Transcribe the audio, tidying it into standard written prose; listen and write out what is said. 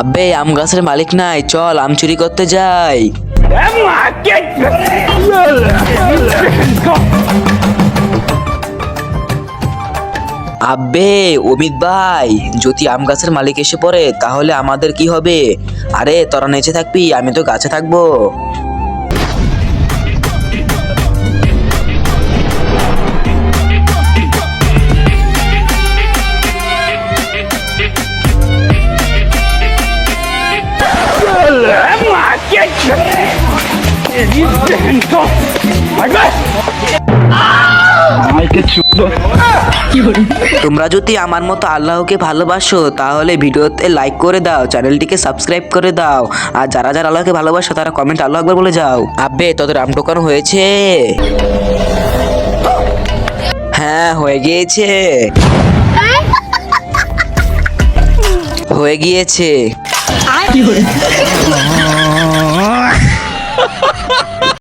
আব্বে আম গাছের মালিক নাই, চল আম চুরি করতে যাই। আব্বে অমিত ভাই, যদি আম গাছের মালিক এসে পড়ে তাহলে আমাদের কি হবে? আরে তোরা নিচে থাকবি, আমি তো গাছে থাকবো। তোমরা যদি আমার মতো আল্লাহকে ভালোবাসো তাহলে ভিডিওতে লাইক করে দাও, চ্যানেলটিকে সাবস্ক্রাইব করে দাও, আর যারা যারা আল্লাহকে ভালোবাসো তারা কমেন্ট আল্লাহু আকবার বলে যাও। আব্বে তোদের আম টোকানো হয়েছে? হ্যাঁ হয়ে গিয়েছে, হয়ে গিয়েছে।